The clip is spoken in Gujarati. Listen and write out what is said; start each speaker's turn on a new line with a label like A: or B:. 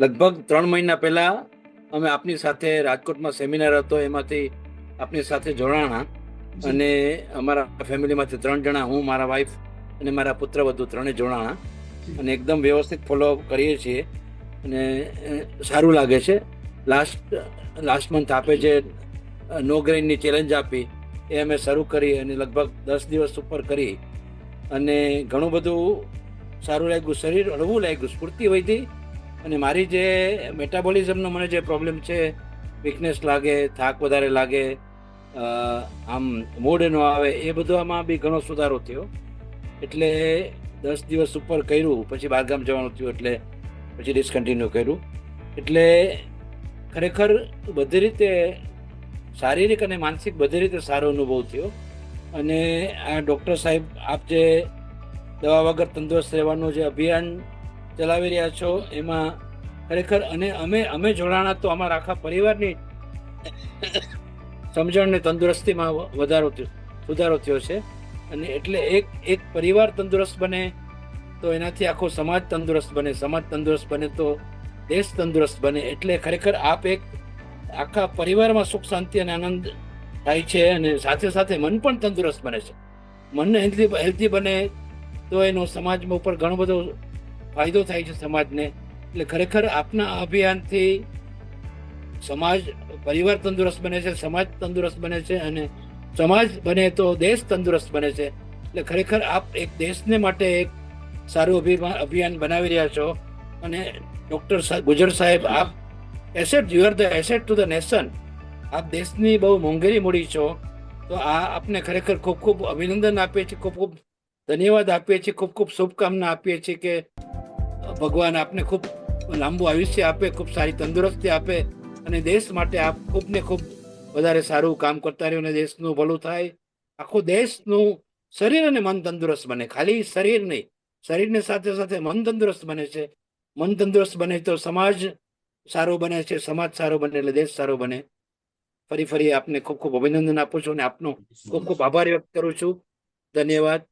A: લગભગ 3 મહિના પહેલા અમે આપની સાથે રાજકોટમાં સેમિનાર હતો, એમાંથી આપની સાથે જોડાણા.
B: જી.
A: અને અમારા ફેમિલીમાંથી 3 જણા, હું, મારા વાઈફ અને મારા પુત્રવધુ ત્રણે જોડાણા.
B: જી.
A: અને એકદમ વ્યવસ્થિત ફોલોઅપ કરીએ છીએ અને સારું લાગે છે. લાસ્ટ મંથ આપે જે નો ગ્રેઇનની ચેલેન્જ આપી એ અમે શરૂ કરી અને લગભગ 10 દિવસ ઉપર કરી અને ઘણું બધું સારું લાગ્યું. શરીર હળવું લાગ્યું, સ્ફૂર્તિ વધી. અને મારી જે મેટાબોલિઝમનો મને જે પ્રોબ્લેમ છે, વીકનેસ લાગે, થાક વધારે લાગે, આમ મૂડ ન આવે, એ બધામાં બી ઘણો સુધારો થયો. એટલે 10 દિવસ ઉપર કર્યું, પછી બહારગામ જવાનું થયું એટલે પછી ડિસકન્ટિન્યુ કર્યું. એટલે ખરેખર બધી રીતે શારીરિક અને માનસિક બધી રીતે સારો અનુભવ થયો. અને આ ડૉક્ટર સાહેબ, આપ જે દવા વગર તંદુરસ્ત રહેવાનું જે અભિયાન ચલાવી રહ્યા છો એમાં ખરેખર, અને અમે જોડાણા તો અમારા આખા પરિવારની સમજણ ને તંદુરસ્તીમાં સુધારો થયો છે. અને એટલે એક એક પરિવાર તંદુરસ્ત બને તો એનાથી આખો સમાજ તંદુરસ્ત બને, સમાજ તંદુરસ્ત બને તો દેશ તંદુરસ્ત બને. એટલે ખરેખર આપ એક આખા પરિવારમાં સુખ શાંતિ અને આનંદ થાય છે. અને સાથે સાથે મન પણ તંદુરસ્ત બને છે. મન હેલ્ધી બને તો એનો સમાજમાં ઉપર ઘણો બધો ફાયદો થાય છે સમાજને. એટલે ખરેખર આપના અભિયાનથી સમાજ, પરિવાર તંદુરસ્ત બને છે, સમાજ તંદુરસ્ત બને છે, અને સમાજ બને તો દેશ તંદુરસ્ત બને છે. એટલે ખરેખર આપ એક દેશને માટે એક સારું અભિયાન બનાવી રહ્યા છો. અને ડૉક્ટર ગુજર સાહેબ, આપ asset, you are the asset to the nation. આપ દેશની બહુ મોંઘેરી મૂડી છો. તો આ આપને ખરેખર ખૂબ ખૂબ અભિનંદન આપીએ છીએ, ખૂબ ખૂબ ધન્યવાદ આપીએ છીએ, ખૂબ ખૂબ શુભકામના આપીએ છીએ કે ભગવાન આપને ખૂબ લાંબુ આયુષ્ય આપે, ખૂબ સારી તંદુરસ્તી આપે અને દેશ માટે આપ ખૂબ ને ખૂબ વધારે સારું કામ કરતા રહ્યો અને દેશનું ભલું થાય. આખો દેશનું શરીર અને મન તંદુરસ્ત બને. ખાલી શરીર નહીં, શરીરની સાથે સાથે મન તંદુરસ્ત બને છે. મન તંદુરસ્ત બને તો સમાજ સારો બને છે, સમાજ સારો બને એટલે દેશ સારો બને. ફરી આપને ખૂબ ખૂબ અભિનંદન આપું છું અને આપનો ખૂબ ખૂબ આભાર વ્યક્ત કરું છું. ધન્યવાદ.